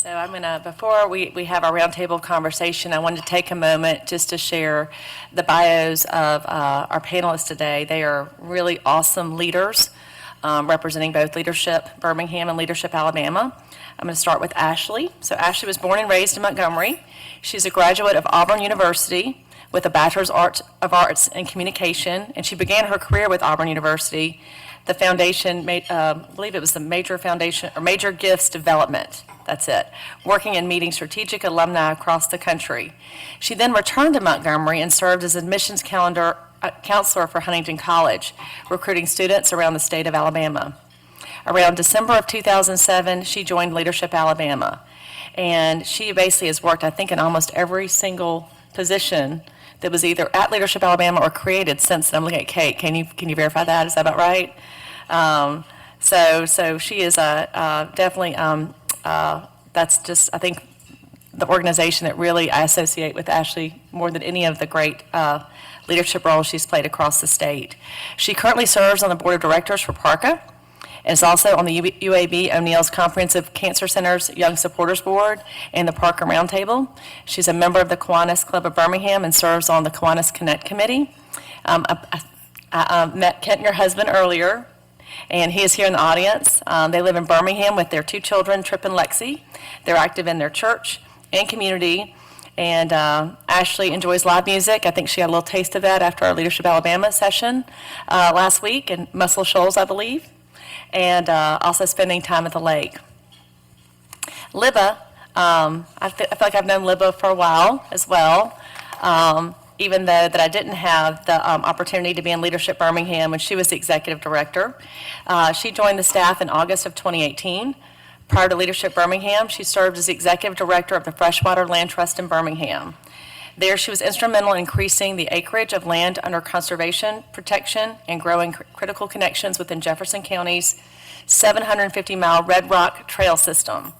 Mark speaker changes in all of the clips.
Speaker 1: So I'm going to, before we have our roundtable conversation, I wanted to take a moment just to share the bios of our panelists today. They are really awesome leaders, representing both Leadership Birmingham and Leadership Alabama. I'm going to start with Ashley. So Ashley was born and raised in Montgomery. She's a graduate of Auburn University with a Bachelor's of Arts in Communication, and she began her career with Auburn University. The foundation, I believe it was the Major Foundation, or Major Gifts Development, that's it, working and meeting strategic alumni across the country. She then returned to Montgomery and served as admissions counselor for Huntington College, recruiting students around the state of Alabama. Around December of 2007, she joined Leadership Alabama, and she basically has worked, I think, in almost every single position that was either at Leadership Alabama or created since then. I'm looking at Kate. Can you verify that? Is that about right? So she is definitely, that's just, I think, the organization that really I associate with Ashley more than any of the great leadership roles she's played across the state. She currently serves on the board of directors for PARCA and is also on the UAB O'Neill's Comprehensive Cancer Center's Young Supporters Board and the PARCA Roundtable. She's a member of the Kiwanis Club of Birmingham and serves on the Kiwanis Connect Committee. I met Kent, your husband, earlier, and he is here in the audience. They live in Birmingham with their two children, Tripp and Lexi. They're active in their church and community, and Ashley enjoys live music. I think she got a little taste of that after our Leadership Alabama session last week in Muscle Shoals, I believe, and also spending time at the lake. Libba, I feel like I've known Libba for a while as well. Even though that I didn't have the opportunity to be in Leadership Birmingham when she was the executive director. She joined the staff in August of 2018. Prior to Leadership Birmingham, she served as the executive director of the Freshwater Land Trust in Birmingham. There, she was instrumental in increasing the acreage of land under conservation, protection, and growing critical connections within Jefferson County's 750-mile Red Rock Trail system,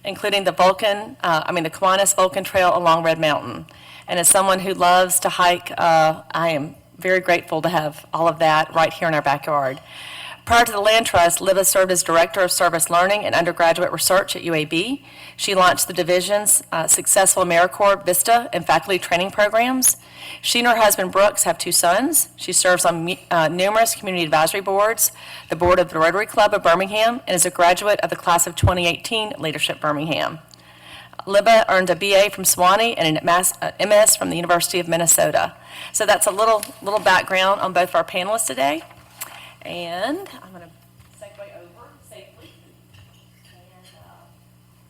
Speaker 1: including the Kiwanis Vulcan Trail along Red Mountain. And as someone who loves to hike, I am very grateful to have all of that right here in our backyard. Prior to the Land Trust, Libba served as Director of Service Learning and Undergraduate Research at UAB. She launched the division's successful AmeriCorps, VISTA, and faculty training programs. She and her husband, Brooks, have two sons. She serves on numerous community advisory boards, the board of the Rotary Club of Birmingham, and is a graduate of the class of 2018 Leadership Birmingham. Libba earned a BA from Sewanee and an MS from the University of Minnesota. So that's a little background on both of our panelists today. And I'm going to segue over safely. And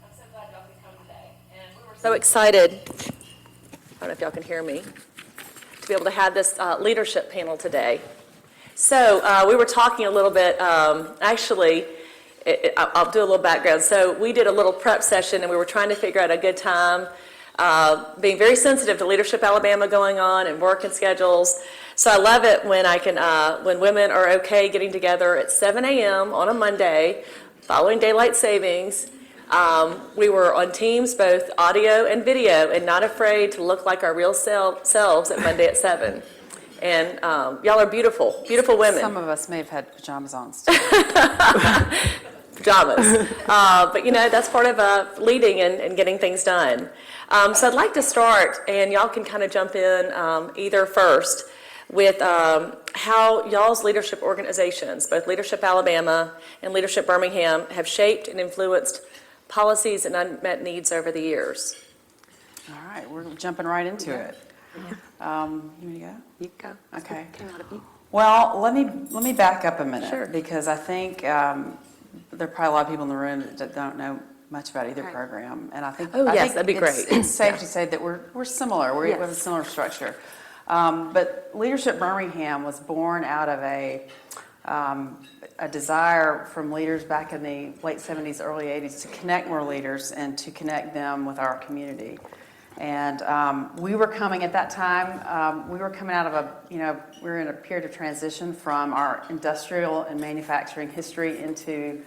Speaker 1: I'm so glad y'all could come today. And we were so excited, I don't know if y'all can hear me, to be able to have this leadership panel today. So we were talking a little bit, actually, I'll do a little background. So we did a little prep session, and we were trying to figure out a good time, being very sensitive to Leadership Alabama going on and work and schedules. So I love it when when women are okay getting together at 7 a.m. on a Monday, following daylight savings. We were on Teams, both audio and video, and not afraid to look like our real selves at Monday at 7. And y'all are beautiful, beautiful women.
Speaker 2: Some of us may have had pajamas on still.
Speaker 1: Pajamas. But that's part of leading and getting things done. So I'd like to start, and y'all can kind of jump in either first, with how y'all's leadership organizations, both Leadership Alabama and Leadership Birmingham, have shaped and influenced policies and unmet needs over the years.
Speaker 2: All right, we're jumping right into it.
Speaker 1: Yeah.
Speaker 2: You want to go?
Speaker 1: You go.
Speaker 2: Okay. Well, let me back up a minute.
Speaker 1: Sure.
Speaker 2: Because I think there are probably a lot of people in the room that don't know much about either program, and I think
Speaker 1: that'd be great.
Speaker 2: It's safe to say that we're similar. We have a similar structure. But Leadership Birmingham was born out of a desire from leaders back in the late 70s, early 80s to connect more leaders and to connect them with our community. And we were coming at that time, we were coming out of we were in a period of transition from our industrial and manufacturing history into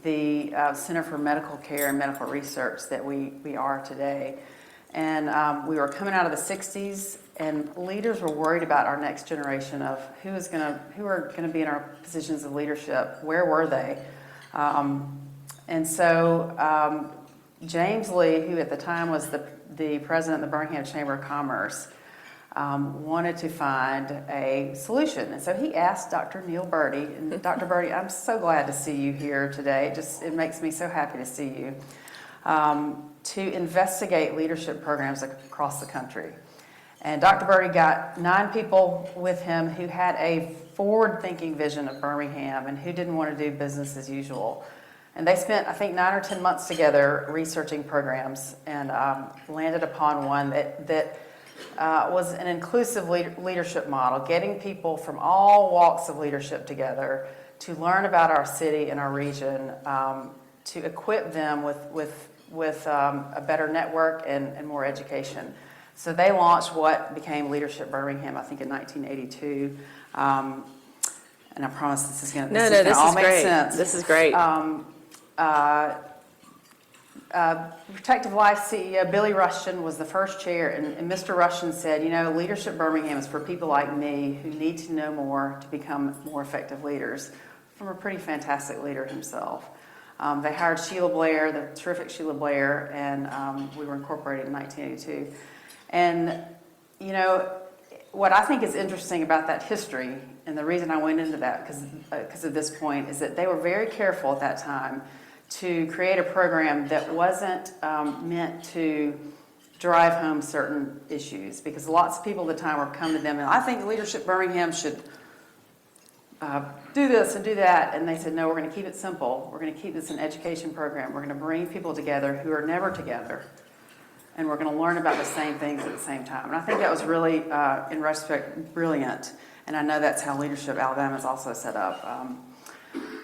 Speaker 2: the Center for Medical Care and Medical Research that we are today. And we were coming out of the 60s, and leaders were worried about our next generation of who are going to be in our positions of leadership. Where were they? And so James Leigh, who at the time was the president of the Birmingham Chamber of Commerce, wanted to find a solution. And so he asked Dr. Neil Birdie, and Dr. Birdie, I'm so glad to see you here today. It makes me so happy to see you, to investigate leadership programs across the country. And Dr. Birdie got 9 people with him who had a forward-thinking vision of Birmingham and who didn't want to do business as usual. And they spent, I think, 9 or 10 months together researching programs and landed upon one that was an inclusive leadership model, getting people from all walks of leadership together to learn about our city and our region, to equip them with a better network and more education. So they launched what became Leadership Birmingham, I think, in 1982. And I promise this is going to all make sense.
Speaker 1: This is great.
Speaker 2: Protective Life CEO Billy Rushton was the first chair, and Mr. Rushton said, Leadership Birmingham is for people like me who need to know more to become more effective leaders, from a pretty fantastic leader himself. They hired Sheila Blair, the terrific Sheila Blair, and we were incorporated in 1982. And, what I think is interesting about that history, and the reason I went into that because of this point, is that they were very careful at that time to create a program that wasn't meant to drive home certain issues, because lots of people at the time were coming to them, and I think Leadership Birmingham should do this and do that, and they said, no, we're going to keep it simple. We're going to keep this an education program. We're going to bring people together who are never together, and we're going to learn about the same things at the same time. And I think that was really, in retrospect, brilliant, and I know that's how Leadership Alabama is also set up.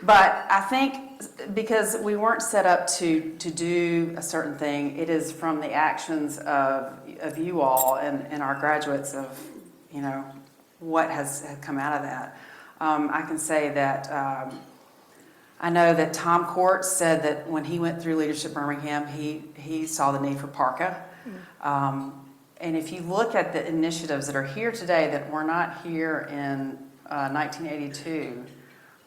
Speaker 2: But I think because we weren't set up to do a certain thing, it is from the actions of you all and our graduates of, what has come out of that. I can say that I know that Tom Court said that when he went through Leadership Birmingham, he saw the need for PARCA. And if you look at the initiatives that are here today that were not here in 1982,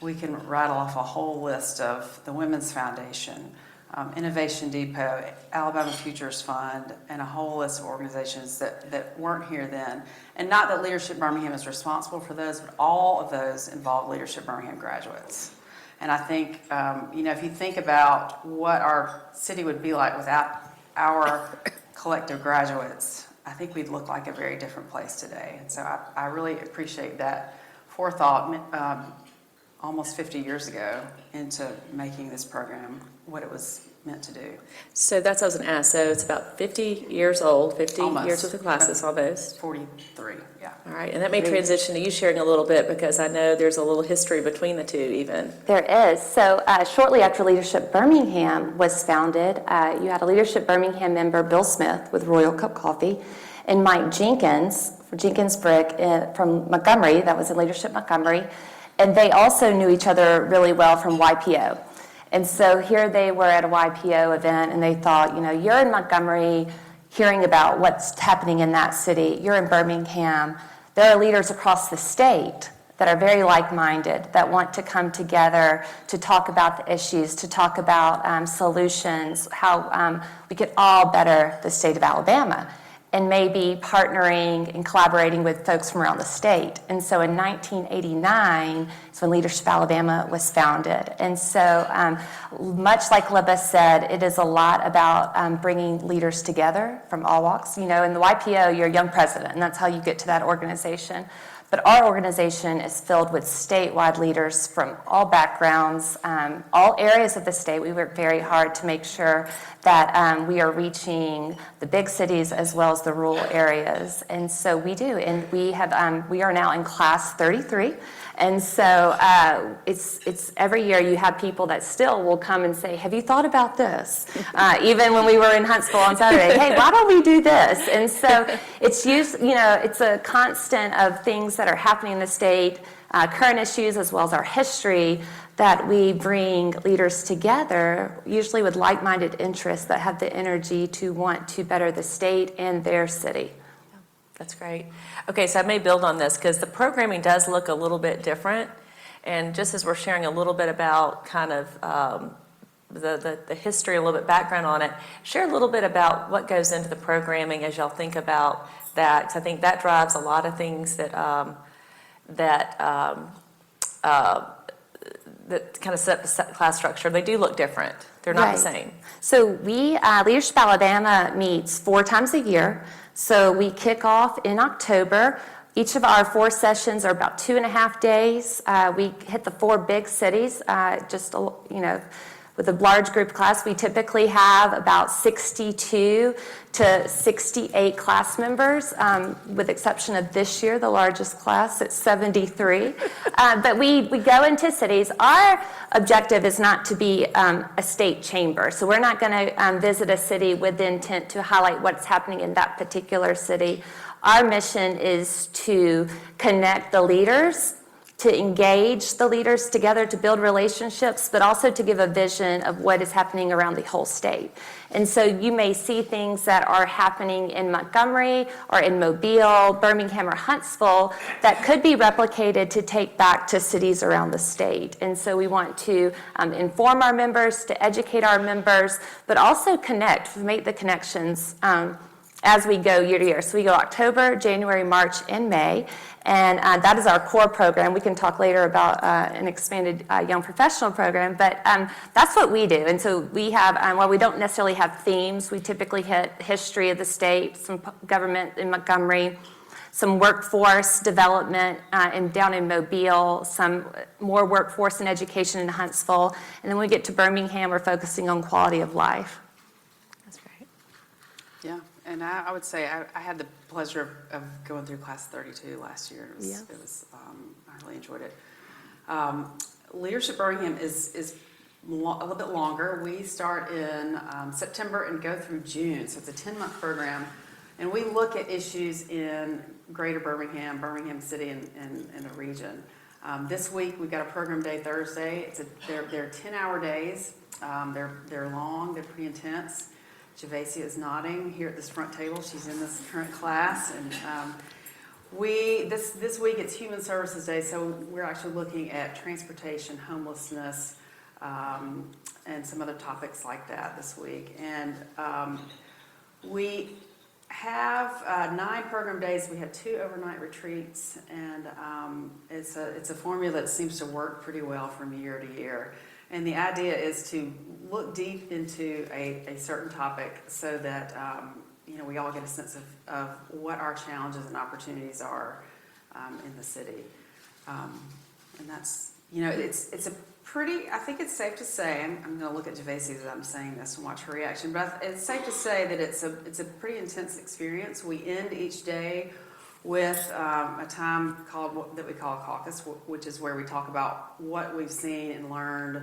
Speaker 2: we can rattle off a whole list of the Women's Foundation, Innovation Depot, Alabama Futures Fund, and a whole list of organizations that weren't here then. And not that Leadership Birmingham is responsible for those, but all of those involve Leadership Birmingham graduates. And I think, if you think about what our city would be like without our collective graduates, I think we'd look like a very different place today. And so I really appreciate that forethought almost 50 years ago into making this program what it was meant to do.
Speaker 1: So that's what I was going to ask. So it's about 50 years old, 50
Speaker 2: Almost.
Speaker 1: years with the classes, almost.
Speaker 2: 43, yeah.
Speaker 1: All right, and that may transition to you sharing a little bit, because I know there's a little history between the two even.
Speaker 3: There is. So shortly after Leadership Birmingham was founded, you had a Leadership Birmingham member, Bill Smith, with Royal Cup Coffee, and Mike Jenkins Brick from Montgomery, that was in Leadership Montgomery, and they also knew each other really well from YPO. And so here they were at a YPO event, and they thought, you're in Montgomery hearing about what's happening in that city. You're in Birmingham. There are leaders across the state that are very like-minded, that want to come together to talk about the issues, to talk about solutions, how we could all better the state of Alabama, and maybe partnering and collaborating with folks from around the state. And so in 1989 is when Leadership Alabama was founded. And so much like Libba said, it is a lot about bringing leaders together from all walks. In the YPO, you're a young president, and that's how you get to that organization. But our organization is filled with statewide leaders from all backgrounds, all areas of the state. We work very hard to make sure that we are reaching the big cities as well as the rural areas. And so we do, and we are now in class 33. And so it's every year you have people that still will come and say, have you thought about this? Even when we were in Huntsville on Saturday, hey, why don't we do this? And so it's it's a constant of things that are happening in the state, current issues as well as our history, that we bring leaders together, usually with like-minded interests that have the energy to want to better the state and their city.
Speaker 1: That's great. Okay, so I may build on this because the programming does look a little bit different. And just as we're sharing a little bit about kind of
Speaker 4: the history, a little bit background on it. Share a little bit about what goes into the programming as y'all think about that, 'cause I think that drives a lot of things that that kind of set the class structure. They do look different. They're not the same.
Speaker 3: So we, Leadership Alabama meets 4 times a year. So we kick off in October. Each of our 4 sessions are about 2.5 days. We hit the 4 big cities, with a large group class. We typically have about 62 to 68 class members, with exception of this year, the largest class at 73. But we go into cities. Our objective is not to be a state chamber. So we're not going to visit a city with the intent to highlight what's happening in that particular city. Our mission is to connect the leaders, to engage the leaders together to build relationships, but also to give a vision of what is happening around the whole state. And so you may see things that are happening in Montgomery or in Mobile, Birmingham, or Huntsville that could be replicated to take back to cities around the state. And so we want to inform our members, to educate our members, but also connect, make the connections as we go year to year. So we go October, January, March, and May. And that is our core program. We can talk later about an expanded young professional program, but that's what we do. And so we have, while we don't necessarily have themes, we typically hit history of the state, some government in Montgomery, some workforce development down in Mobile, some more workforce and education in Huntsville. And then when we get to Birmingham, we're focusing on quality of life.
Speaker 4: That's great.
Speaker 2: Yeah, and I would say I had the pleasure of going through class 32 last year. It was I really enjoyed it. Leadership Birmingham is a little bit longer. We start in September and go through June, so it's a 10-month program. And we look at issues in greater Birmingham, Birmingham City, and the region. This week, we've got a program day Thursday. They're 10-hour days. They're long, they're pretty intense. Javacia is nodding here at this front table. She's in this current class. And this week it's Human Services Day, so we're actually looking at transportation, homelessness, and some other topics like that this week. And we have 9 program days. We have 2 overnight retreats, and it's a formula that seems to work pretty well from year to year. And the idea is to look deep into a certain topic so that we all get a sense of what our challenges and opportunities are in the city. And that's, it's a pretty, I think it's safe to say, I'm going to look at Javacia as I'm saying this and watch her reaction, but it's safe to say that it's a pretty intense experience. We end each day with a time that we call a caucus, which is where we talk about what we've seen and learned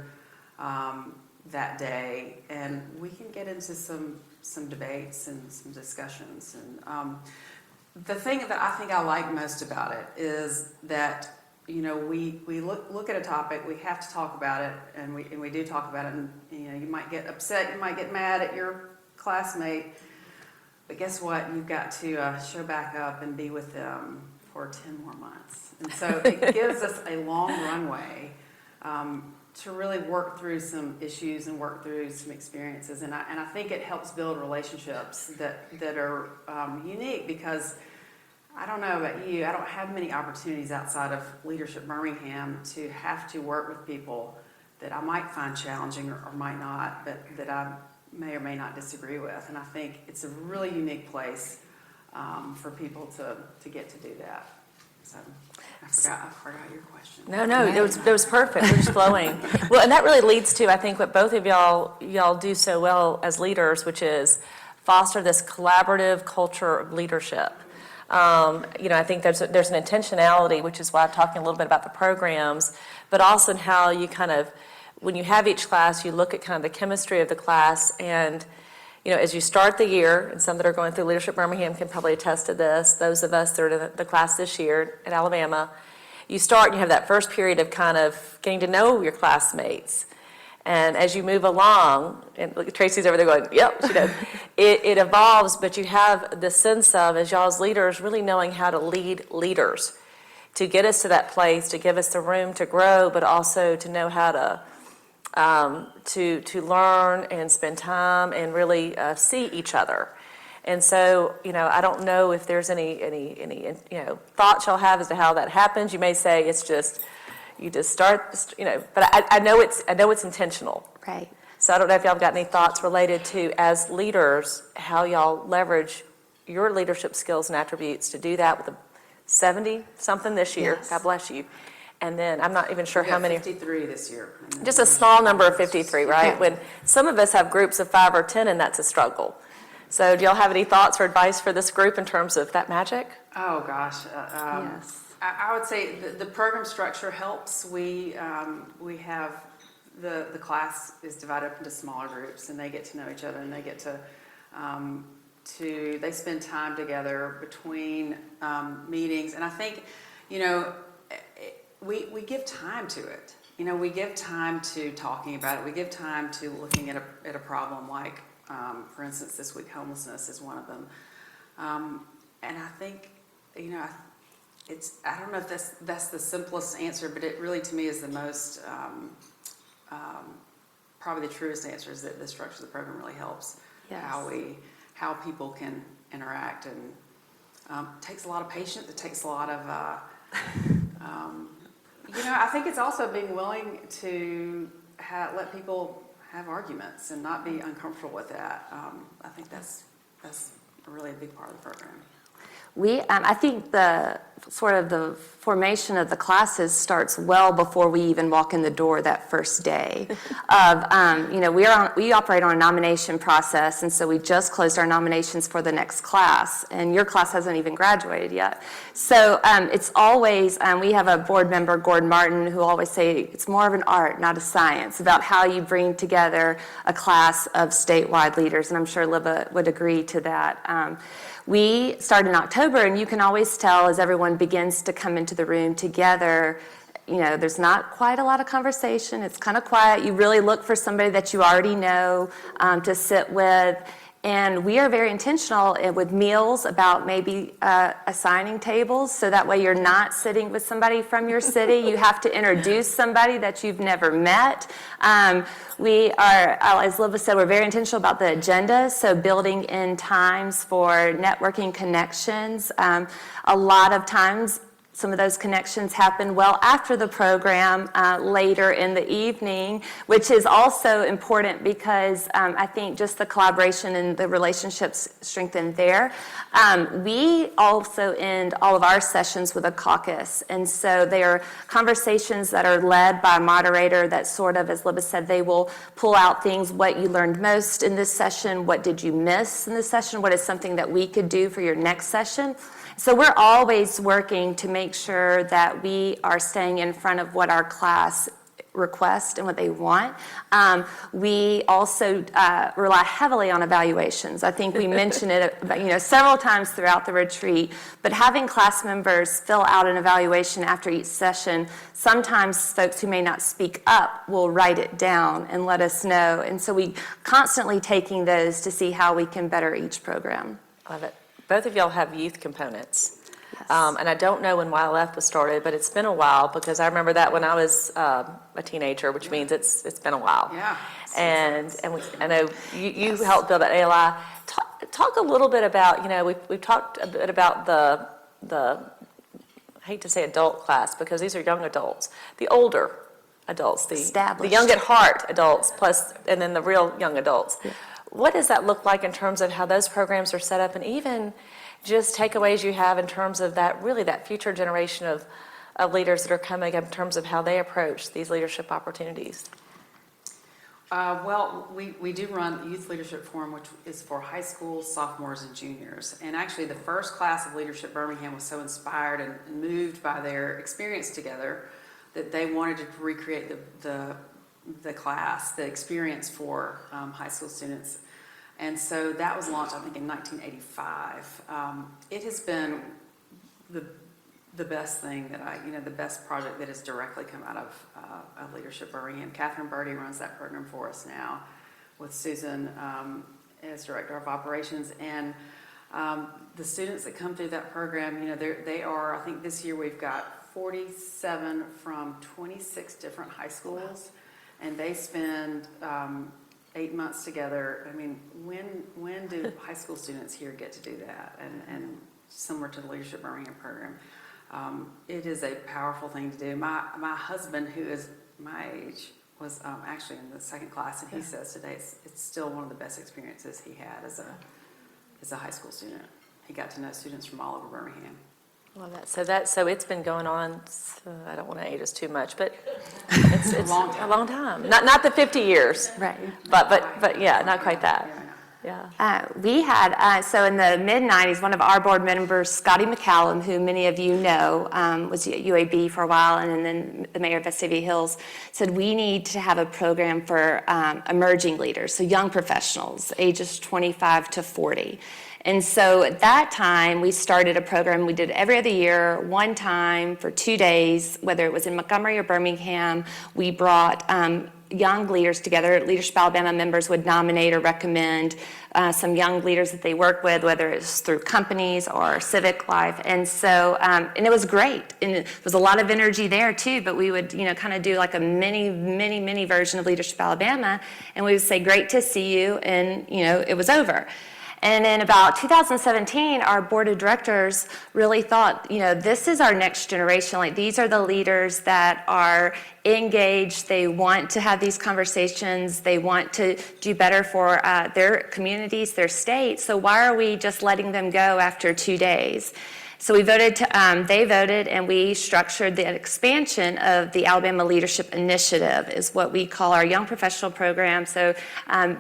Speaker 2: that day, and we can get into some debates and some discussions. And the thing that I think I like most about it is that we look at a topic, we have to talk about it, and we do talk about it. And you might get upset, you might get mad at your classmate. But guess what? You've got to show back up and be with them for 10 more months. And so it gives us a long runway to really work through some issues and work through some experiences. And I think it helps build relationships that are unique, because I don't know about you, I don't have many opportunities outside of Leadership Birmingham to have to work with people that I might find challenging or might not, but that I may or may not disagree with. And I think it's a really unique place for people to get to do that. So I forgot your question.
Speaker 4: No, it was perfect. It was flowing. Well, and that really leads to, I think, what both of y'all do so well as leaders, which is foster this collaborative culture of leadership. I think there's an intentionality, which is why I'm talking a little bit about the programs, but also in how you kind of, when you have each class, you look at kind of the chemistry of the class, and as you start the year, and some that are going through Leadership Birmingham can probably attest to this, those of us that are in the class this year at Alabama, you start and you have that first period of kind of getting to know your classmates. And as you move along, and look, Tracy's over there going, yep, she does. It evolves, but you have the sense of, as y'all's leaders, really knowing how to lead leaders to get us to that place, to give us the room to grow, but also to know how to to learn and spend time and really see each other. And so, I don't know if there's any thoughts y'all have as to how that happens. You may say it's just, you just start, but I know it's intentional.
Speaker 3: Right.
Speaker 4: So I don't know if y'all have got any thoughts related to, as leaders, how y'all leverage your leadership skills and attributes to do that with the 70-something this year.
Speaker 3: Yes.
Speaker 4: God bless you. And then I'm not even sure
Speaker 2: We
Speaker 4: how
Speaker 2: got
Speaker 4: many.
Speaker 2: 53 this year.
Speaker 4: Just a small number of 53, right?
Speaker 3: Yeah.
Speaker 4: When some of us have groups of 5 or 10, and that's a struggle. So do y'all have any thoughts or advice for this group in terms of that magic?
Speaker 2: Oh, gosh.
Speaker 3: Yes.
Speaker 2: I would say the program structure helps. We have, the class is divided up into smaller groups, and they get to know each other, and they get to they spend time together between meetings. And I think, we give time to it. We give time to talking about it. We give time to looking at a problem like, for instance, this week, homelessness is one of them. And I think, I don't know if that's the simplest answer, but it really, to me, is the most, probably the truest answer, is that the structure of the program really helps.
Speaker 3: Yes.
Speaker 2: How people can interact, and it takes a lot of patience. It takes a lot of, I think it's also being willing to let people have arguments and not be uncomfortable with that. I think that's really a big part of the program.
Speaker 3: I think the formation of the classes starts well before we even walk in the door that first day. We operate on a nomination process, and so we just closed our nominations for the next class, and your class hasn't even graduated yet. So it's always, we have a board member, Gordon Martin, who always say it's more of an art, not a science, about how you bring together a class of statewide leaders, and I'm sure Libba would agree to that. We start in October, and you can always tell as everyone begins to come into the room together, there's not quite a lot of conversation. It's kind of quiet. You really look for somebody that you already know to sit with. And we are very intentional with meals about maybe assigning tables, so that way you're not sitting with somebody from your city. You have to introduce somebody that you've never met. We are, as Libba said, we're very intentional about the agenda, so building in times for networking connections. A lot of times, some of those connections happen well after the program, later in the evening, which is also important because I think just the collaboration and the relationships strengthen there. We also end all of our sessions with a caucus, and so they are conversations that are led by a moderator that sort of, as Libba said, they will pull out things, what you learned most in this session, what did you miss in this session, what is something that we could do for your next session. So we're always working to make sure that we are staying in front of what our class requests and what they want. We also rely heavily on evaluations. I think we mentioned it several times throughout the retreat, but having class members fill out an evaluation after each session, sometimes folks who may not speak up will write it down and let us know. And so we constantly taking those to see how we can better each program.
Speaker 4: Love it. Both of y'all have youth components.
Speaker 3: Yes.
Speaker 4: And I don't know when YLF was started, but it's been a while, because I remember that when I was a teenager, which means it's been a while.
Speaker 2: Yeah.
Speaker 4: I know you helped build that ALI. Talk a little bit about, we've talked a bit about the I hate to say adult class, because these are young adults, the older adults, the young at heart adults, and then the real young adults. Yeah. What does that look like in terms of how those programs are set up, and even just takeaways you have in terms of that future generation of leaders that are coming up in terms of how they approach these leadership opportunities?
Speaker 2: Well, we do run Youth Leadership Forum, which is for high school sophomores and juniors. And actually, the first class of Leadership Birmingham was so inspired and moved by their experience together that they wanted to recreate the class, the experience for high school students. And so that was launched, I think, in 1985. It has been the best thing that the best project that has directly come out of Leadership Birmingham. Catherine Birdie runs that program for us now, with Susan as Director of Operations. And the students that come through that program, they are, I think this year we've got 47 from 26 different high schools. and they spend 8 months together. I mean, when do high school students here get to do that? And similar to the Leadership Birmingham program, it is a powerful thing to do. My husband, who is my age, was actually in the second class, and he says today it's still one of the best experiences he had as a high school student. He got to know students from all over Birmingham.
Speaker 4: Love that. So it's been going on, I don't want to age us too much, but it's a long time. Not the 50 years.
Speaker 3: Right.
Speaker 4: But yeah, not quite that. Yeah.
Speaker 3: We had, so in the mid-'90s, one of our board members, Scotty McCallum, who many of you know, was at UAB for a while, and then the mayor of Vestavia Hills, said we need to have a program for emerging leaders, so young professionals, ages 25 to 40. And so at that time, we started a program we did every other year, one time for 2 days, whether it was in Montgomery or Birmingham. We brought young leaders together. Leadership Alabama members would nominate or recommend some young leaders that they work with, whether it's through companies or civic life. And so, and it was great. And there was a lot of energy there too, but we would, kind of do like a mini version of Leadership Alabama. And we would say, great to see you. And, it was over. And in about 2017, our board of directors really thought, this is our next generation. Like, these are the leaders that are engaged. They want to have these conversations. They want to do better for their communities, their states. So why are we just letting them go after 2 days? So we voted they voted, and we structured the expansion of the Alabama Leadership Initiative, is what we call our young professional program. So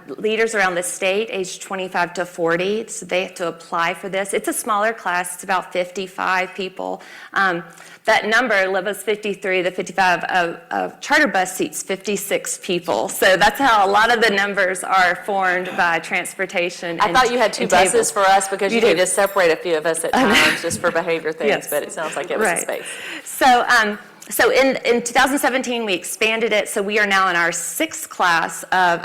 Speaker 3: leaders around the state, aged 25 to 40, so they have to apply for this. It's a smaller class. It's about 55 people. That number, Libba's 53, the 55 charter bus seats 56 people. So that's how a lot of the numbers are formed by transportation.
Speaker 4: I thought you had two buses for us because you need to separate a few of us at times just for behavior things,
Speaker 3: Yes.
Speaker 4: but it sounds like it was a space.
Speaker 3: So in 2017, we expanded it, so we are now in our 6th class of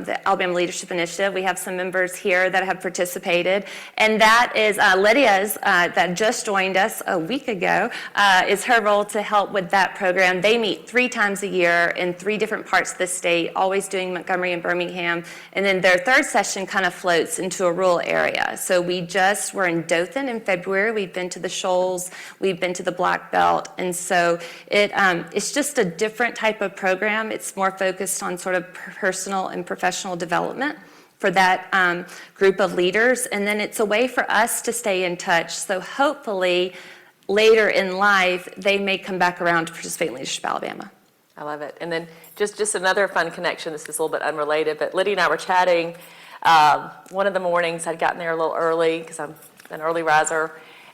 Speaker 3: the Alabama Leadership Initiative. We have some members here that have participated, and that is Lydia's, that just joined us a week ago, is her role to help with that program. They meet 3 times a year in 3 different parts of the state, always doing Montgomery and Birmingham, and then their 3rd session kind of floats into a rural area. So we're in Dothan in February. We've been to the Shoals, we've been to the Black Belt, and so it's just a different type of program. It's more focused on sort of personal and professional development for that group of leaders. And then it's a way for us to stay in touch. So hopefully later in life, they may come back around to participate in Leadership Alabama.
Speaker 4: I love it. And then just another fun connection. This is a little bit unrelated, but Lydia and I were chatting one of the mornings. I'd gotten there a little early because I'm an early riser.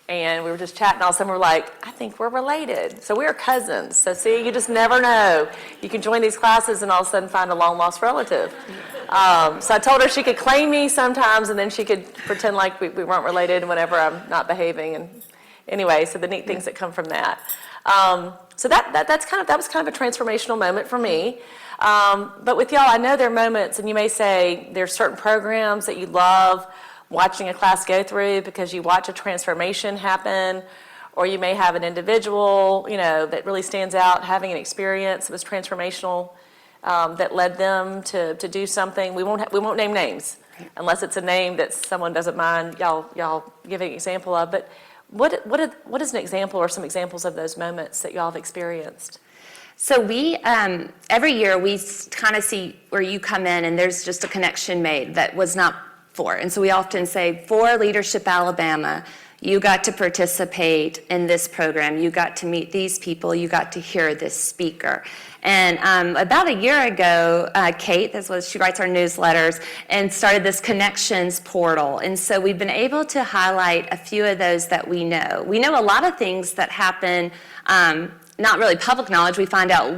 Speaker 4: And we were just chatting, all of a sudden we're like, I think we're related. So we are cousins. So see, you just never know. You can join these classes and all of a sudden find a long-lost relative. So I told her she could claim me sometimes, and then she could pretend like we weren't related whenever I'm not behaving. And anyway, so the neat things that come from that. So that was kind of a transformational moment for me. But with y'all, I know there are moments, and you may say there's certain programs that you love watching a class go through because you watch a transformation happen, or you may have an individual, that really stands out, having an experience that was transformational, that led them to do something. We won't name names unless it's a name that someone doesn't mind y'all giving an example of. But what is an example or some examples of those moments that y'all have experienced?
Speaker 3: So we, every year we kind of see where you come in and there's just a connection made that was not for. And so we often say, for Leadership Alabama, you got to participate in this program. You got to meet these people. You got to hear this speaker. And about a year ago, Kate, she writes our newsletters, and started this connections portal. And so we've been able to highlight a few of those that we know. We know a lot of things that happen, not really public knowledge. We find out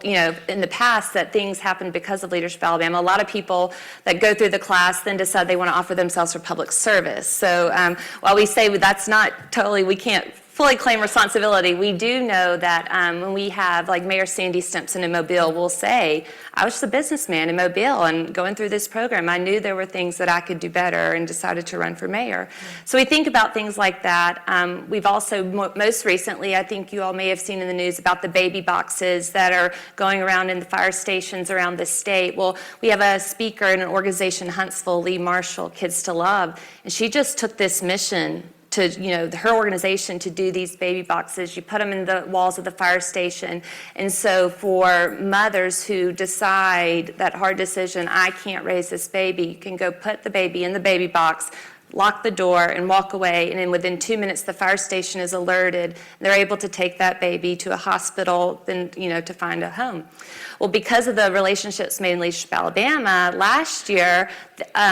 Speaker 3: in the past that things happened because of Leadership Alabama. A lot of people that go through the class then decide they want to offer themselves for public service. So while we say that's not totally, we can't fully claim responsibility. We do know that when we have, like Mayor Sandy Stimpson in Mobile will say, I was just a businessman in Mobile and going through this program, I knew there were things that I could do better and decided to run for mayor. So we think about things like that. We've also, most recently, I think you all may have seen in the news about the baby boxes that are going around in the fire stations around the state. Well, we have a speaker in an organization, Huntsville, Leigh Marshall, Kids to Love, and she just took this mission to, her organization to do these baby boxes. You put them in the walls of the fire station. And so for mothers who decide that hard decision, I can't raise this baby, you can go put the baby in the baby box, lock the door, and walk away. And then within 2 minutes, the fire station is alerted. And they're able to take that baby to a hospital, then, to find a home. Well, because of the relationships made in Leadership, Alabama, last year,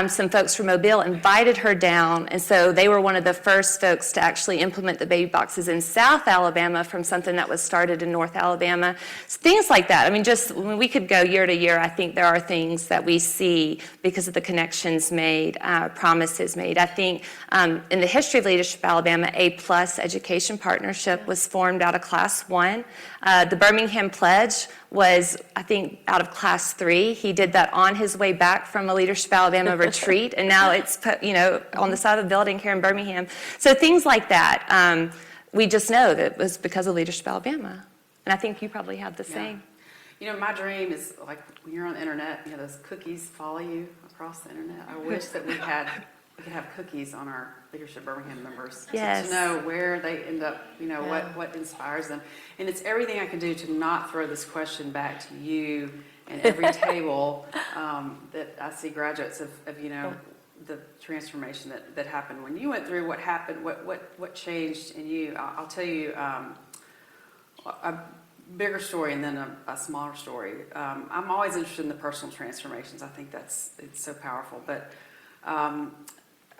Speaker 3: some folks from Mobile invited her down, and so they were one of the first folks to actually implement the baby boxes in South Alabama from something that was started in North Alabama. So things like that. I mean, just when we could go year to year, I think there are things that we see because of the connections made, promises made. I think in the history of Leadership Alabama, A+ Education Partnership was formed out of Class 1. The Birmingham Pledge was, I think, out of Class 3. He did that on his way back from a Leadership Alabama retreat, and now it's put, on the side of the building here in Birmingham. So things like that, we just know that it was because of Leadership Alabama. And I think you probably have the same.
Speaker 2: My dream is, like, when you're on the internet, those cookies follow you across the internet. I wish that we could have cookies on our Leadership Birmingham members
Speaker 3: Yes.
Speaker 2: to know where they end up, what inspires them. And it's everything I can do to not throw this question back to you and every table that I see graduates of the transformation that happened when you went through. What happened? What changed in you? I'll tell you a bigger story and then a smaller story. I'm always interested in the personal transformations. I think it's so powerful. But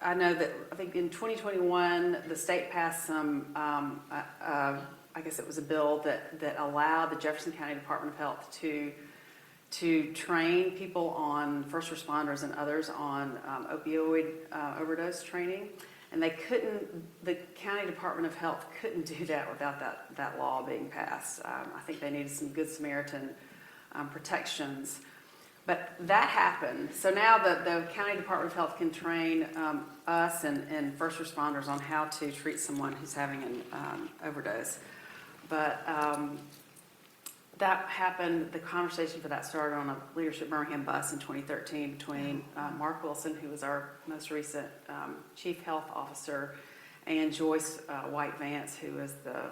Speaker 2: I know that I think in 2021 the state passed some. I guess it was a bill that allowed the Jefferson County Department of Health to train people on first responders and others on opioid overdose training, and the county Department of Health couldn't do that without that law being passed. I think they needed some Good Samaritan protections. But that happened. So now the County Department of Health can train us and first responders on how to treat someone who's having an overdose. But that happened, the conversation for that started on a Leadership Birmingham bus in 2013 between Mark Wilson, who was our most recent Chief Health Officer, and Joyce White Vance, who was the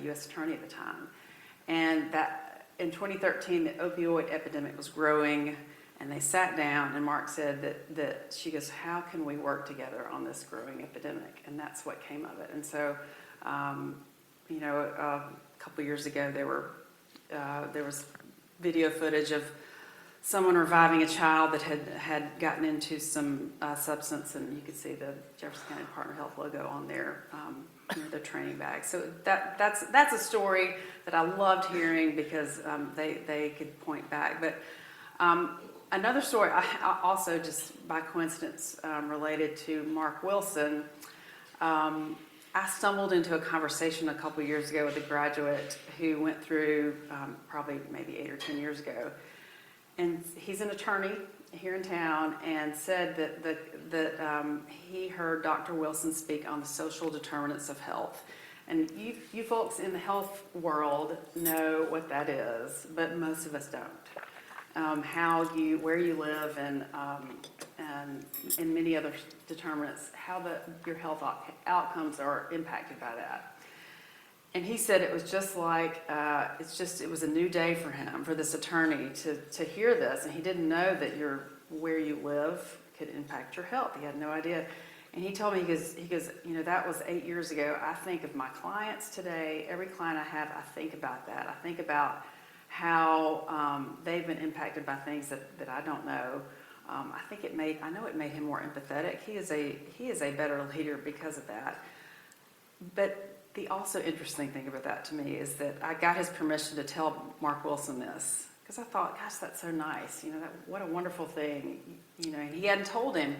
Speaker 2: U.S. Attorney at the time. And that in 2013, the opioid epidemic was growing, and they sat down, and Mark said that she goes, how can we work together on this growing epidemic? And that's what came of it. And so, a couple years ago, there was video footage of someone reviving a child that had gotten into some substance, and you could see the Jefferson County Department of Health logo on their training bag. So that's a story that I loved hearing because they could point back. But another story, I also just by coincidence related to Mark Wilson. I stumbled into a conversation a couple years ago with a graduate who went through probably maybe 8 or 10 years ago. And he's an attorney here in town and said that he heard Dr. Wilson speak on the social determinants of health. And you folks in the health world know what that is, but most of us don't. Where you live and many other determinants, how your health outcomes are impacted by that. And he said it was just like, it was a new day for him, for this attorney to hear this. And he didn't know that where you live could impact your health. He had no idea. And he told me, he goes, that was 8 years ago. I think of my clients today, every client I have, I think about that. I think about how they've been impacted by things that I don't know. I know it made him more empathetic. He is a better leader because of that. But the also interesting thing about that to me is that I got his permission to tell Mark Wilson this, because I thought, gosh, that's so nice. What a wonderful thing. And he hadn't told him.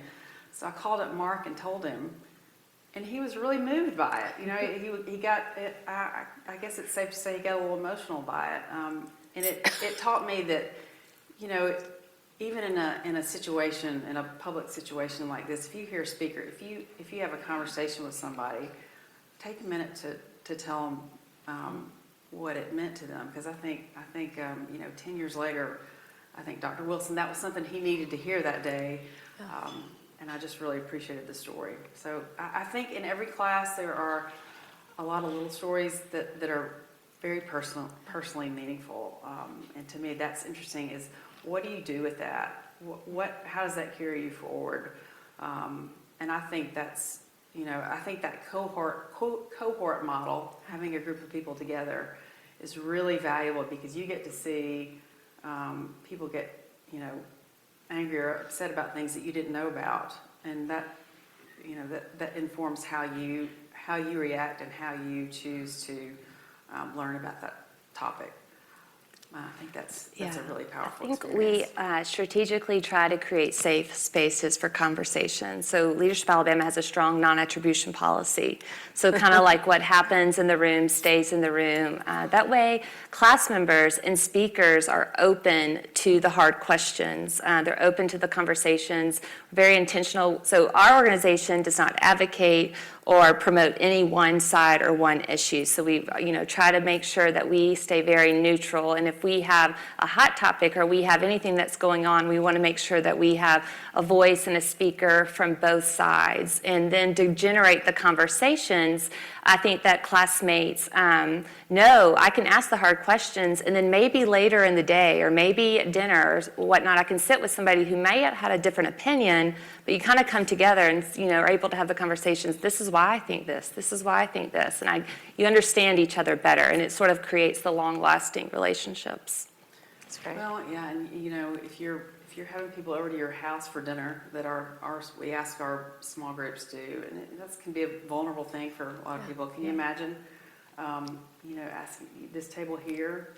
Speaker 2: So I called up Mark and told him, And he was really moved by it. You know, he got, I guess it's safe to say he got a little emotional by it. And it taught me that, you know, even in a situation, in a public situation like this, if you hear a speaker, if you have a conversation with somebody, take a minute to tell them what it meant to them. Because I think you know, 10 years later, I think Dr. Wilson, that was something he needed to hear that day. And I just really appreciated the story. So I think in every class there are a lot of little stories that are very personally meaningful. And to me, that's interesting. Is what do you do with that? How does that carry you forward? And I think that's, you know, I think that cohort model, having a group of people together, is really valuable because you get to see people get, you know, angry or upset about things that you didn't know about, and that, you know, that informs how you react and how you choose to learn about that topic. I think that's a really powerful
Speaker 3: I think
Speaker 2: experience.
Speaker 3: we strategically try to create safe spaces for conversation. So Leadership Alabama has a strong non-attribution policy. So kind of like what happens in the room stays in the room. That way, class members and speakers are open to the hard questions. They're open to the conversations, very intentional. So our organization does not advocate or promote any one side or one issue. So we, you know, try to make sure that we stay very neutral. And if we have a hot topic or we have anything that's going on, we want to make sure that we have a voice and a speaker from both sides. And then to generate the conversations, I think that classmates know I can ask the hard questions, and then maybe later in the day or maybe at dinner or whatnot, I can sit with somebody who may have had a different opinion, but you kind of come together and, you know, are able to have the conversations. This is why I think this. This is why I think this. And you understand each other better, and it sort of creates the long-lasting relationships.
Speaker 4: That's great.
Speaker 2: Well, yeah, and you know, if you're having people over to your house for dinner that we ask our small groups to, and that can be a vulnerable thing for a lot of people. Can you imagine, you know, asking this table here,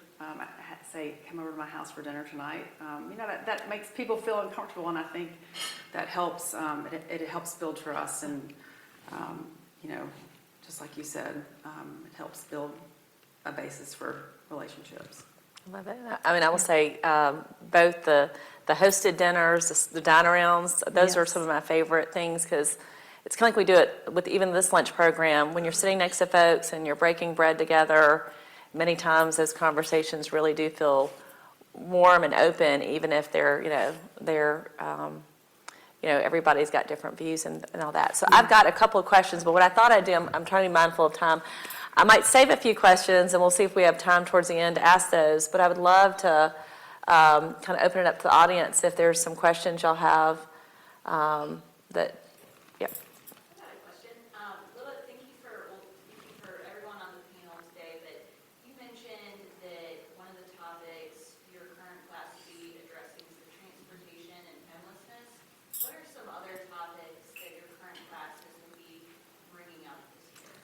Speaker 2: say, come over to my house for dinner tonight? You know, that makes people feel uncomfortable, and I think that helps. It helps build trust, and you know, just like you said, it helps build a basis for relationships.
Speaker 4: Love it. I mean, I will say both the hosted dinners, the dine-arounds, those are some of my favorite things because it's kind of like we do it with even this lunch program. When you're sitting next to folks and you're breaking bread together, many times those conversations really do feel warm and open, even if they're, everybody's got different views and all that. So I've got a couple of questions, but what I thought I'd do, I'm trying to be mindful of time. I might save a few questions, and we'll see if we have time towards the end to ask those. But I would love to kind of open it up to the audience if there's some questions y'all have that, yeah.
Speaker 5: I got a question. Libba, thank you for everyone on the panel today. But you mentioned that one of the topics your current class will be addressing is the transportation and homelessness. What are some other topics that your current classes will be bringing up this year?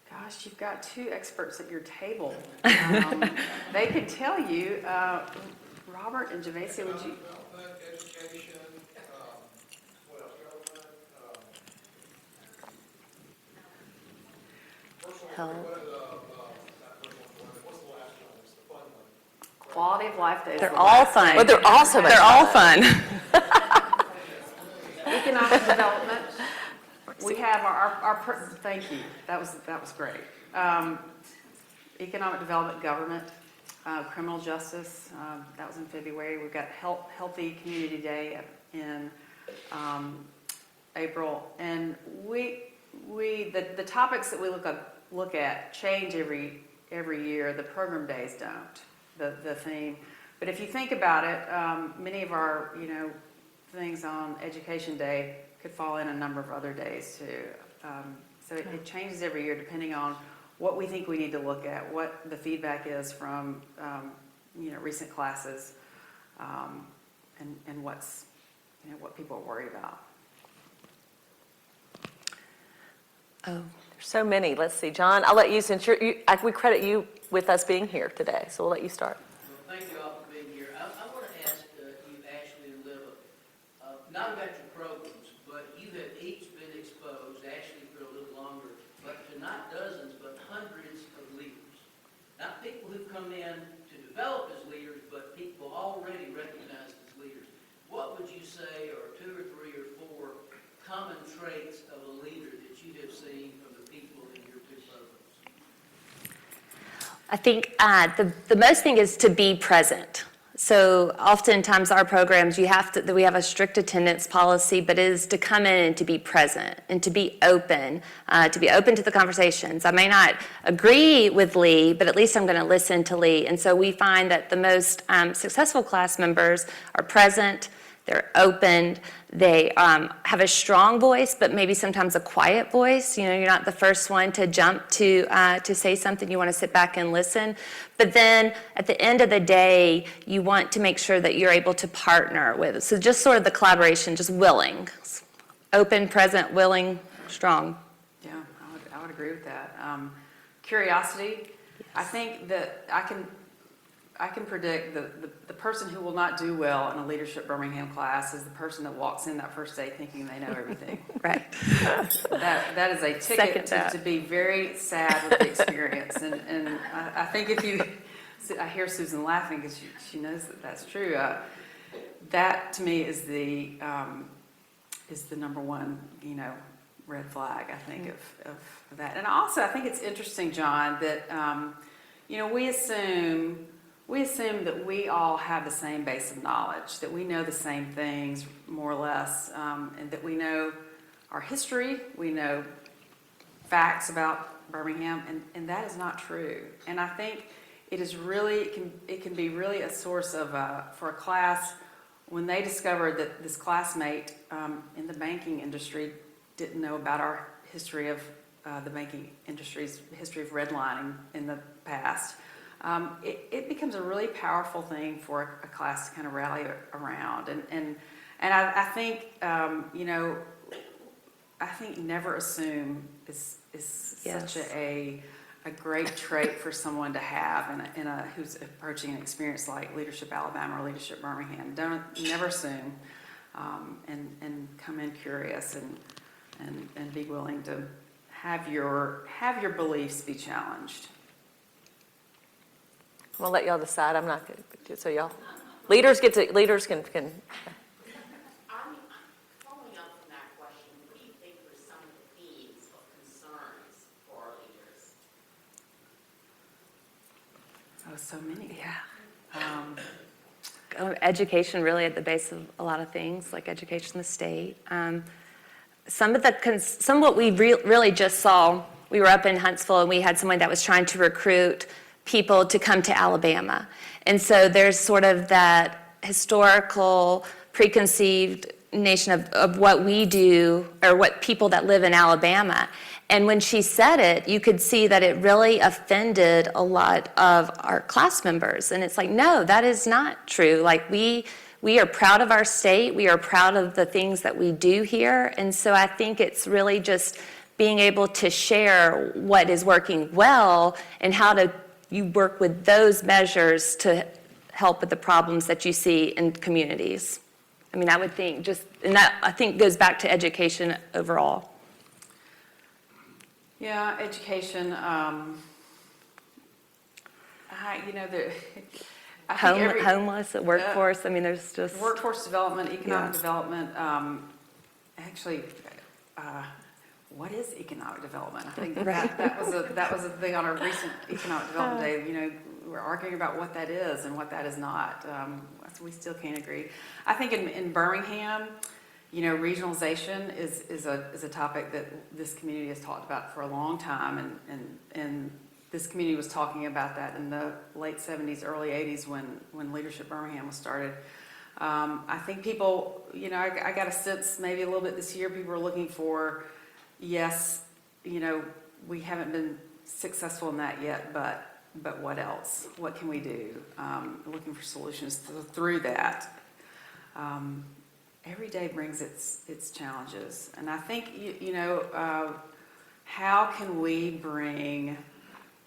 Speaker 2: Gosh, you've got two experts at your table. They could tell you. Robert and Javacia, would you?
Speaker 6: Development, education, what else? Development. What's the last one? It's the fun one.
Speaker 2: Quality of life days.
Speaker 3: They're all fun.
Speaker 4: But they're all so much
Speaker 3: They're all fun.
Speaker 2: Economic development. We have thank you. That was great. Economic development, government, criminal justice. That was in February. We've got Healthy Community Day in April, and the topics that we look at change every year. The program days don't. The theme. But if you think about it, many of our things on Education Day could fall in a number of other days too. So it changes every year depending on what we think we need to look at, what the feedback is from recent classes, and what's what people are worried about.
Speaker 3: Oh,
Speaker 4: There's so many. Let's see, John, I'll let you, since we credit you with us being here today, so we'll let you start.
Speaker 7: Well, thank you all for being here. I want to ask you, Ashley and Libba, not about your programs, but you have each been exposed, Ashley for a little come in to develop as leaders, but people already recognized as leaders. What would you say are 2 or 3 or 4 common traits of a leader that you have seen from the people in your 2 programs?
Speaker 3: I think the most thing is to be present. So oftentimes our programs, we have a strict attendance policy, but it is to come in and to be present and to be open to the conversations. I may not agree with Leigh, but at least I'm going to listen to Leigh. And so we find that the most successful class members are present, they're open, they have a strong voice, but maybe sometimes a quiet voice. You know, you're not the first one to jump to say something. You want to sit back and listen. But then at the end of the day, you want to make sure that you're able to partner with. So just sort of the collaboration, just willing. Open, present, willing, strong.
Speaker 2: Yeah, I would agree with that. Curiosity, I think that I can predict the person who will not do well in a Leadership Birmingham class is the person that walks in that first day thinking they know everything.
Speaker 3: Right.
Speaker 2: That is a ticket to be very sad with the experience. And I think if you, I hear Susan laughing because she knows that that's true. That to me is the number one, red flag, I think, of that. And also, I think it's interesting, John, that, we assume that we all have the same base of knowledge, that we know the same things, more or less, and that we know our history, we know facts about Birmingham, and that is not true. And I think it can be really a source of, for a class, when they discover that this classmate in the banking industry didn't know about our history of the banking industry's history of redlining in the past. It becomes a really powerful thing for a class to kind of rally around, and I think I think never assume is
Speaker 3: Yes.
Speaker 2: such a great trait for someone to have in a who's approaching an experience like Leadership Alabama or Leadership Birmingham. Never assume, and come in curious and be willing to have your beliefs be challenged.
Speaker 4: I'm gonna let y'all decide. I'm not going to, so y'all, leaders can.
Speaker 5: I'm following up from that question. What do you think are some of the themes of concerns for our leaders?
Speaker 2: Oh, so many.
Speaker 3: Yeah. Education really at the base of a lot of things, like education in the state. Some of what we really just saw, we were up in Huntsville and we had someone that was trying to recruit people to come to Alabama. And so there's sort of that historical preconceived nation of what we do or what people that live in Alabama. And when she said it, you could see that it really offended a lot of our class members. And it's like, no, that is not true. Like we are proud of our state. We are proud of the things that we do here. And so I think it's really just being able to share what is working well and how to you work with those measures to help with the problems that you see in communities. I mean, I would think and that I think goes back to education overall.
Speaker 2: Yeah, education.
Speaker 3: Homeless, workforce. I mean, there's just
Speaker 2: Workforce development, economic development. Actually, what is economic development? I think that was a thing on our recent economic development day. We're arguing about what that is and what that is not. We still can't agree. I think in Birmingham, regionalization is a topic that this community has talked about for a long time, and this community was talking about that in the late 70s, early 80s when Leadership Birmingham was started. I think people, I got a sense maybe a little bit this year, people are looking for, yes, we haven't been successful in that yet, but what else? What can we do? Looking for solutions through that. Every day brings its challenges, and I think how can we bring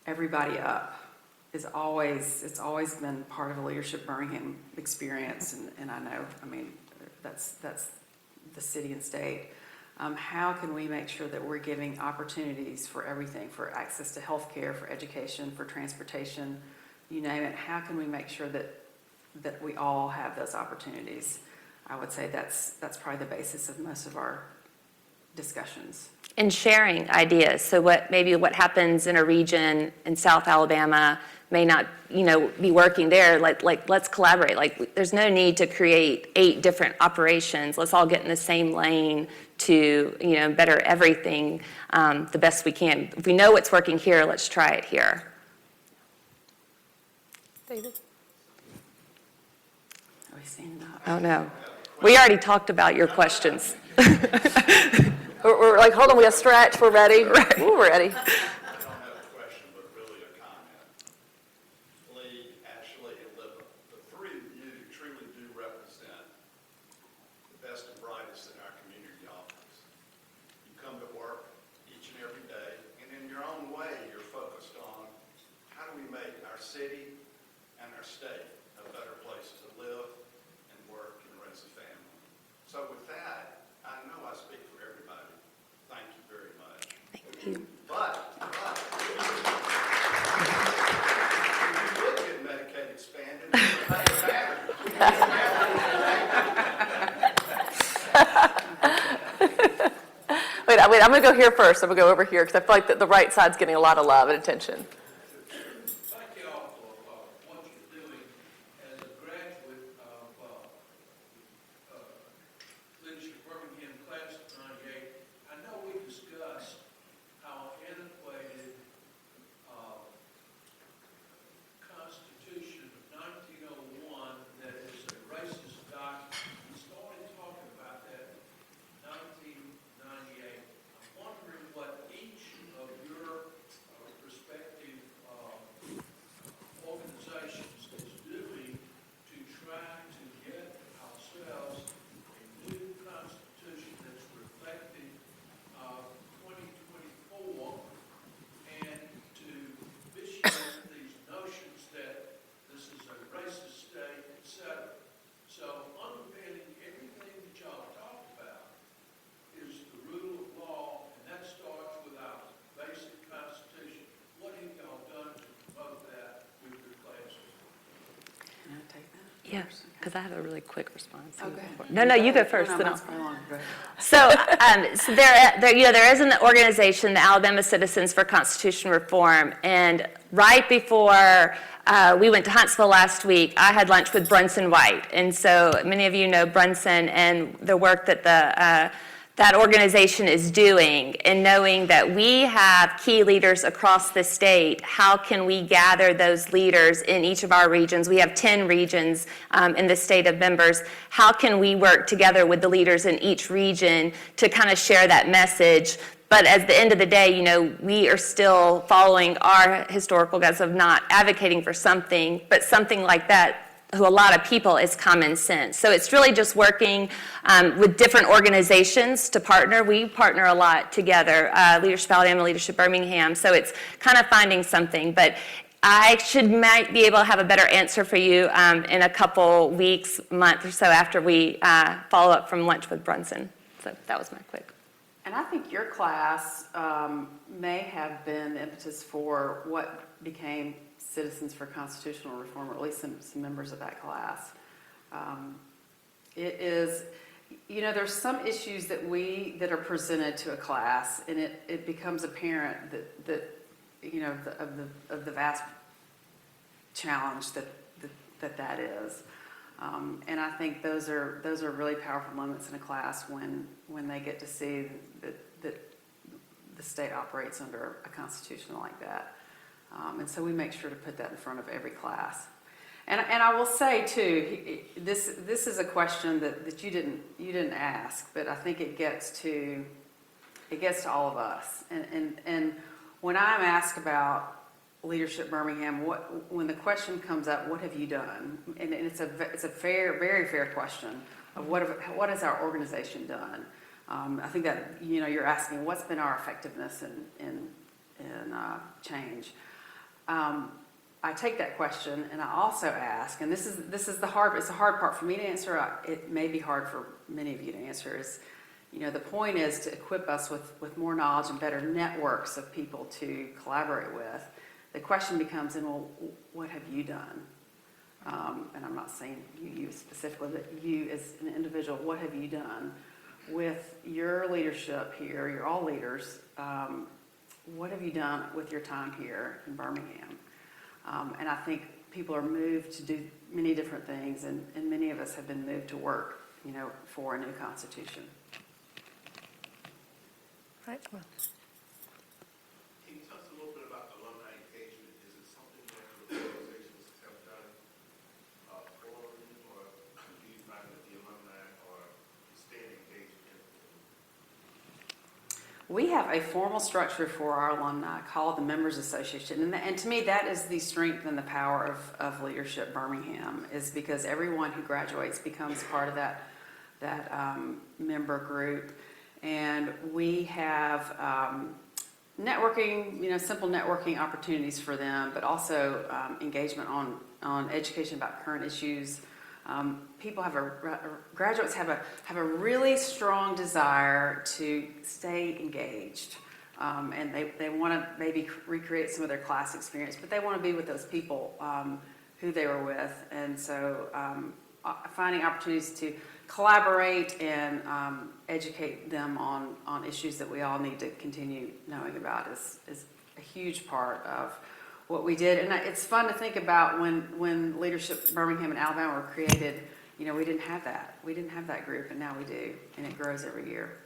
Speaker 2: everybody up? It's always been part of a Leadership Birmingham experience, and I know, that's the city and state. How can we make sure that we're giving opportunities for everything, for access to health care, for education, for transportation, you name it, how can we make sure that we all have those opportunities? I would say that's probably the basis of most of our discussions.
Speaker 3: And sharing ideas. So what happens in a region in South Alabama may not, be working there. Let's collaborate. Like, there's no need to create 8 different operations. Let's all get in the same lane to, better everything the best we can. If we know what's working here, let's try it here.
Speaker 4: David?
Speaker 2: Are we seeing that?
Speaker 3: Oh, no. We already talked about your questions.
Speaker 4: We're like, hold on, we got to stretch, we're ready.
Speaker 3: Right.
Speaker 4: Ooh, we're ready.
Speaker 8: I don't have a question, but really a comment. Leigh, Ashley, and Libba, the 3 of you truly do represent the best and brightest in our community office. You come to work each and every day, and in your own way, you're focused on how do we make our city and our state a better place to live and work and raise a family. So with that, I know I speak for everybody. Thank you very much.
Speaker 3: Thank you.
Speaker 8: But, if you would get Medicaid expanded, it doesn't matter.
Speaker 4: Wait, I'm going to go here first. I'm going to go over here because I feel like the right side's getting a lot of love and attention.
Speaker 6: Thank you all for what you're doing. As a graduate of Leadership Birmingham Class of '98, I know we discussed how antiquated Constitution of 1901, that is a racist document. We started talking about that in 1998. I'm wondering what each of your respective organizations is doing to try to get ourselves a new constitution that's reflective of 2024 and to vitiate these notions that this is a racist state, etc. So underpinning everything that y'all talked about is the rule of law, and that starts with our basic constitution. What have y'all done to promote that with your classes?
Speaker 2: Can I take that?
Speaker 3: Yeah, because I have a really quick response.
Speaker 2: Okay.
Speaker 3: No, you go first.
Speaker 2: No,
Speaker 3: then
Speaker 2: mine's
Speaker 3: I'll-
Speaker 2: pretty long. Go ahead.
Speaker 3: So there is an organization, the Alabama Citizens for Constitutional Reform, and right before we went to Huntsville last week, I had lunch with Brunson White, and so many of you know Brunson and the work that that organization is doing, and knowing that we have key leaders across the state. How can we gather those leaders in each of our regions? We have 10 regions in the state of members. How can we work together with the leaders in each region to kind of share that message? But at the end of the day, we are still following our historical guides of not advocating for something, but something like that, who a lot of people, is common sense. So it's really just working with different organizations to partner. We partner a lot together, Leadership Alabama, Leadership Birmingham. So it's kind of finding something. But I might be able to have a better answer for you in a couple weeks, month or so after we follow up from lunch with Brunson. So that was my quick.
Speaker 2: And I think your class may have been the impetus for what became Citizens for Constitutional Reform, or at least some members of that class. It is, there's some issues that are presented to a class, and it becomes apparent that of the vast challenge that is. And I think those are really powerful moments in a class when they get to see that the state operates under a constitution like that. And so we make sure to put that in front of every class. And I will say too, this is a question that you didn't ask, but I think it gets to all of us. And when I'm asked about Leadership Birmingham, when the question comes up, what have you done? And it's a very fair question of what has our organization done. I think that you're asking what's been our effectiveness in change. I take that question and I also ask, and this is it's a hard part for me to answer. It may be hard for many of you to answer. Is the point is to equip us with more knowledge and better networks of people to collaborate with, the question becomes, and well, what have you done? And I'm not saying you specifically, but you as an individual, what have you done with your leadership here? You're all leaders. What have you done with your time here in Birmingham? And I think people are moved to do many different things, and many of us have been moved to work, for a new constitution.
Speaker 4: Right.
Speaker 6: Can you tell us a little bit about alumni engagement? Is it something that your organizations have done for you, or do you find that the alumni are staying engaged in it?
Speaker 2: We have a formal structure for our alumni called the Members Association. And to me, that is the strength and the power of Leadership Birmingham, is because everyone who graduates becomes part of that member group. And we have networking, simple networking opportunities for them, but also engagement on education about current issues. Graduates have a really strong desire to stay engaged, and they want to maybe recreate some of their class experience, but they want to be with those people who they were with, and so finding opportunities to collaborate and educate them on issues that we all need to continue knowing about is a huge part of what we did. And it's fun to think about when Leadership Birmingham and Alabama were created, we didn't have that. We didn't have that group, and now we do, and it grows every year.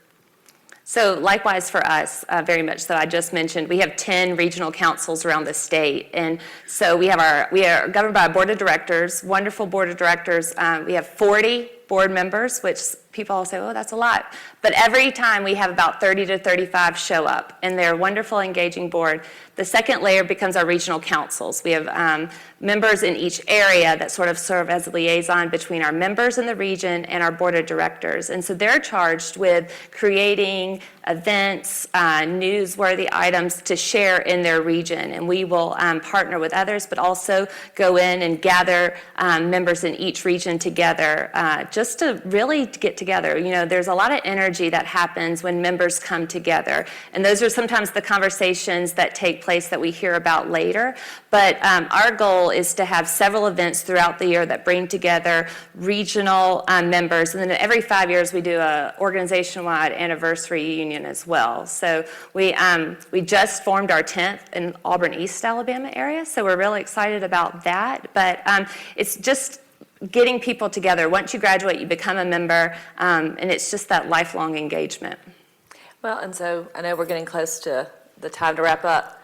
Speaker 3: So likewise for us, very much so. I just mentioned we have 10 regional councils around the state, and so we are governed by a board of directors, wonderful board of directors. We have 40 board members, which people all say, oh, that's a lot. But every time we have about 30 to 35 show up, and they're a wonderful, engaging board. The second layer becomes our regional councils. We have members in each area that sort of serve as a liaison between our members in the region and our board of directors. And so they're charged with creating events, newsworthy items to share in their region. And we will partner with others, but also go in and gather members in each region together just to really get together. There's a lot of energy that happens when members come together. And those are sometimes the conversations that take place that we hear about later. But our goal is to have several events throughout the year that bring together regional members. And then every 5 years we do a organization-wide anniversary reunion as well. So we just formed our 10th in Auburn East, Alabama area. So we're really excited about that. But it's just getting people together. Once you graduate, you become a member, and it's just that lifelong engagement.
Speaker 4: Well, and so I know we're getting close to the time to wrap up.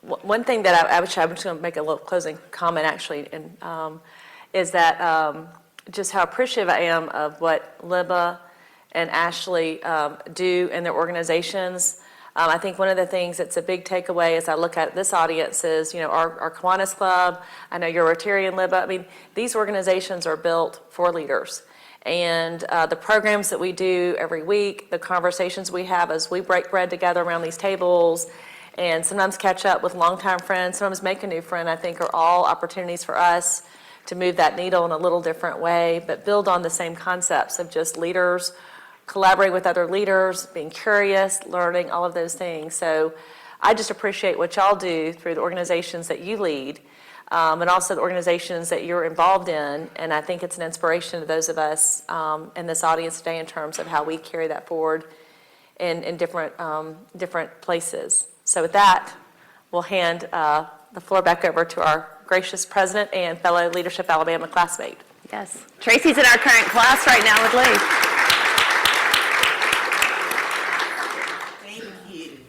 Speaker 4: One thing that I'm just going to make a little closing comment, actually, and is that just how appreciative I am of what Libba and Ashley do in their organizations. I think one of the things that's a big takeaway as I look at this audience is, our Kiwanis Club, I know your Rotarian Libba, I mean, these organizations are built for leaders. And the programs that we do every week, the conversations we have as we break bread together around these tables, and sometimes catch up with longtime friends, sometimes make a new friend, I think are all opportunities for us to move that needle in a little different way, but build on the same concepts of just leaders, collaborating with other leaders, being curious, learning, all of those things. So I just appreciate what y'all do through the organizations that you lead, and also the organizations that you're involved in. And I think it's an inspiration to those of us in this audience today in terms of how we carry that forward in different places. So with that, we'll hand the floor back over to our gracious president and fellow Leadership Alabama classmate.
Speaker 3: Yes. Tracy's in our current class right now with Leigh.
Speaker 9: Thank you.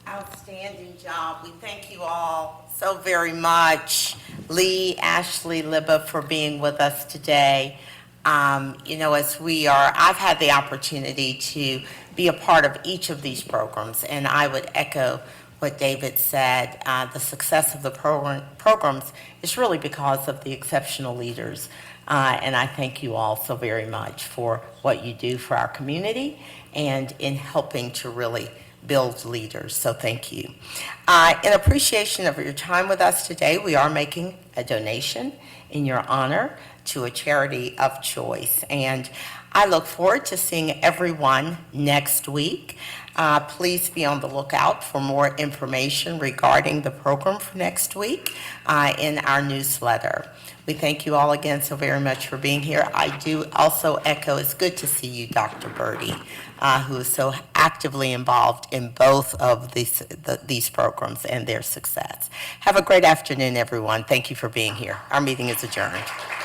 Speaker 9: Outstanding job. We thank you all so very much, Leigh, Ashley, Libba, for being with us today. I've had the opportunity to be a part of each of these programs, and I would echo what David said. The success of the programs is really because of the exceptional leaders, and I thank you all so very much for what you do for our community and in helping to really build leaders, so thank you. In appreciation of your time with us today, we are making a donation in your honor to a charity of choice. And I look forward to seeing everyone next week. Please be on the lookout for more information regarding the program for next week in our newsletter. We thank you all again so very much for being here. I do also echo, it's good to see you, Dr. Birdie, who is so actively involved in both of these programs and their success. Have a great afternoon, everyone. Thank you for being here. Our meeting is adjourned.